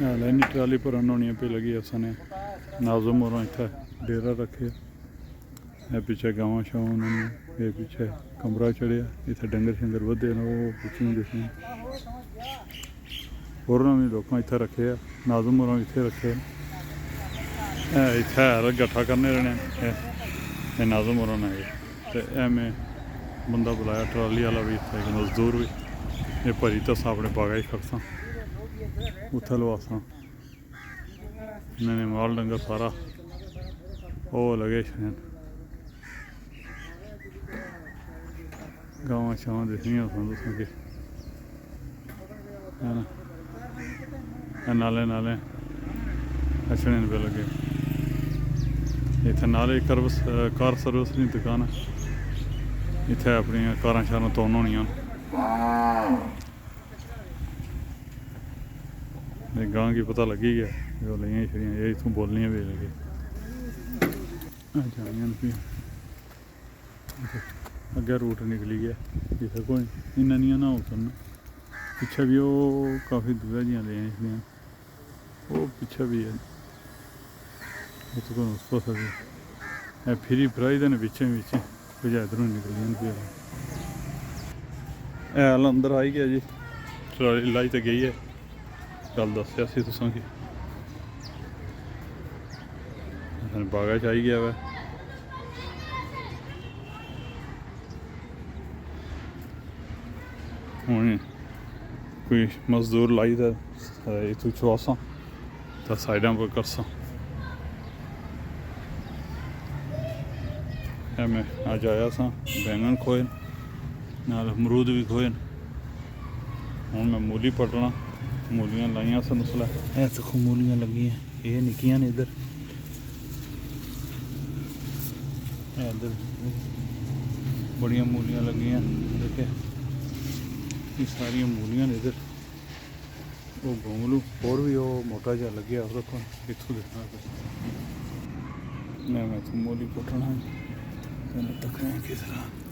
लैनी ट्राली भरन होनी पे लगी असां ने नाजुम और इत्थे डेरा रखे ए पिछे गावां शावां उन्होंने ये पिछे कमरा चढ़िया इत्थे डंगर शंगर बधे न वो पिछे दिखने होरना भी लोग इत्थे रखे है नाजुम और इत्थे रखे इत्थे गट्ठा करने रहने नाजुम और तो मैं बंदा बुलाया ट्राली वाला भी इत्थे मजदूर भी ये भरी तो अपने बागा ही खड़सा उत्थे लवासा इन्होंने माल डंगर सारा वो लगे शैन गावां शावां दिखनियां तुसें कि है ना नाले नाले अछने पे लगे इत्थे नाले कार सर्विस की दुकान है इत्थे अपनी कारां शारां धोन होनियां गां की पता लगी गया जो लियां छड़ियां ये इत्थों बोलनियां भी लगे जानियां भी अग्गे रूट निकली गया इत्थे कोई इन्ना नहीं ना उतरना पिछे भी वो काफ़ी दूर जियां लियां छड़ियां वो पिछे भी है उस पास भी फिरी फराई देने पिछे पिछे कुछ इधरों निकलियां भी हैल अंदर आई गया जी ट्राली लाई तो गई है गल दसिया सी तुसां कि बागा च आई गया वै हुण कोई मजदूर लाई तो इत्थों चुआसा तो साइडां पर करसा मैं अज आया सा बैंगन खोए नाल अमरूद भी खोए हुण मैं मूली पटना मूलियां लाइया सन उसलै देखो मूलियां लगियां ये निक्कियां ने इधर इधर बड़ियां मूलियां लगियां देखे ये सारियां मूलियां ने इधर वो गोंगलू और भी वो मोटा जा लगे देखो इत्थों देखना मैं इत्थों मूली पुट्टना तकने किस तरह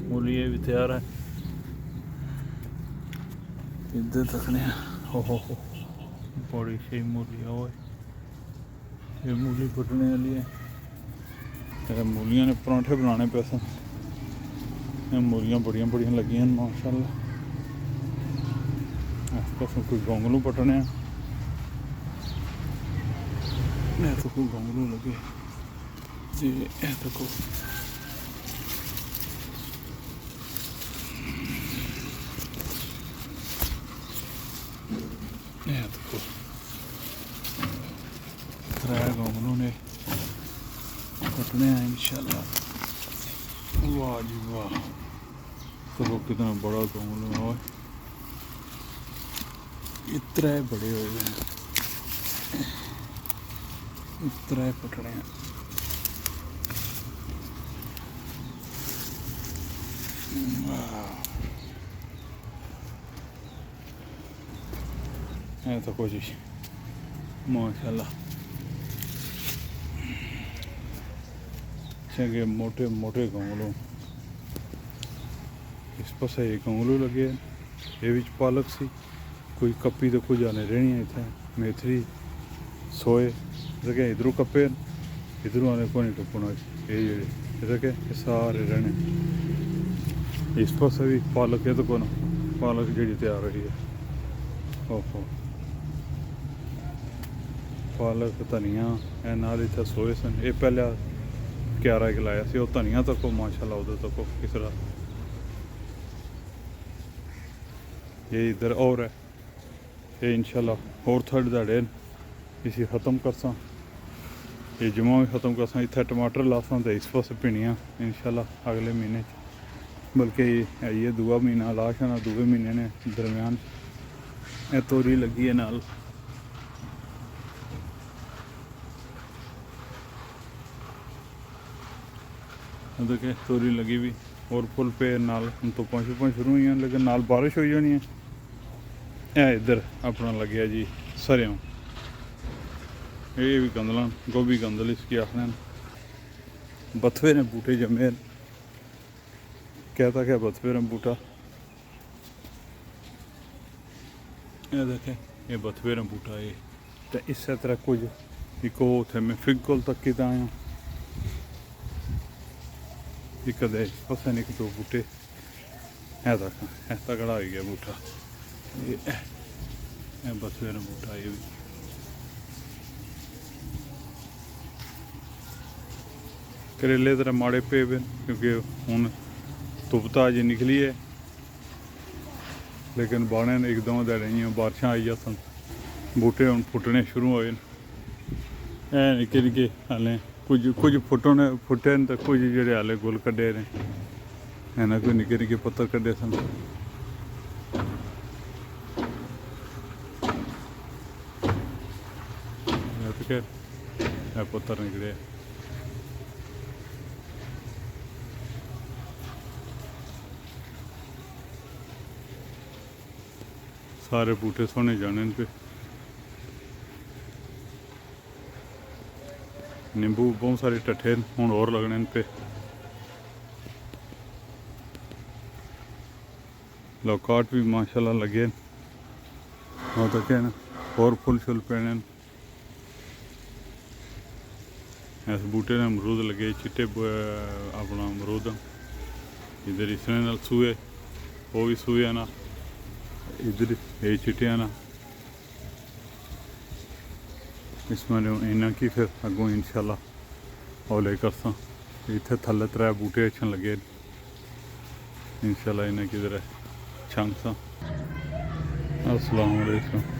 मूली ये भी तैयार है इधर तकने हो बड़ी सही मूली है ये मूली फुटने वाली है मूलियां ने परांठे बनाने पे सन मूलियां बड़ियां बड़ियां लगी माशाल्लाह इस पास कोई गोंगलू पटने तो कोई गोंगलू लगे जी देखो देखो त्रै गोंगलू ने कटने हैं इंशाल्लाह वाह जी वाह तो कितना बड़ा गोंगलू है इतने बड़े हो गए इतने पटने हैं तो कोशिश माशाल्लाह चंगे मोटे मोटे गोंगलू इस पास ये गोंगलू लगे ये भी पालक सी कोई कप्पी तो कुछ जाने रहनी है इतने मेथरी सोए जगह इधरों कप्पे इधरों आने को नहीं कप्पना ये जगह सारे रहने इस पास भी पालक है तो कौन पालक जी तैयार रही है ओहो पालक धनिया नाल इत्थे सोए सन ये पहले क्यारा लाया सी वो धनिया तको माशाल्लाह उधर तको किस तरह ये इधर और है ये इंशाल्लाह और थर्ड दाड़े इसी ख़त्म करसा ये जुमा भी ख़त्म करसा इत्थे टमाटर लासा तो इस पास भिंडियां इंशाल्लाह अगले महीने बल्कि ये दूआ महीना लाश है ना दूए महीने ने दरम्यान ए तोरी लगी है नाल मतलब कि तोरी लगी भी और फुल पे नाल हम तो शुरू हुई हैं, लेकिन नाल बारिश हो जानी है। इधर अपना लगे जी सरेआं, ये भी कंदलां, गोभी कंदल इसकी आखने। बथवे ने बूटे जमे, कहता क्या बथवे ने बूटा, ये देखे ये बथवे ने बूटा ये। तो इस तरह कुछ एक उ मैं फिग कोल तक की आया, एक पता नहीं दो बूटे है तक है तगड़ा हो गया बूटा। ये बथवे ने बूटा ये भी। करेले तरह माड़े पे क्योंकि हूँ धुप तो अज निकली है, लेकिन बाने एक दो ध्याड़े बारिशां आई सन, बूटे हूँ फुटने शुरू होए। निक्के निक्के हाले कुछ फुटे न, तो कुछ जेह्ड़े हाले गुल कड्डे ने, है ना, कोई निक्के निक्के पत्तर कड्डे सन। पत्तर निकले। सारे बूटे सोने जाने पे। नींबू बहुत सारे टट्ठे हूँ और लगने पे। लौकाट भी माशाल्लाह लगे, हाँ तो क्या ना और फुल शुल पेने। इस बूटे ने अमरूद लगे चिट्टे, अपना अमरूद इधर इसने नाल सूए, वो भी सूए ना, इधर ये चिट्टे ना। इसमें इन्ना की फिर अगों इंशाल्लाह हौले करसा। इत्थे थल्ले त्रै बूटे अच्छे लगे, इंशाल्लाह इन्हें किधर है छंग सा। अस्सलाम वालेकुम।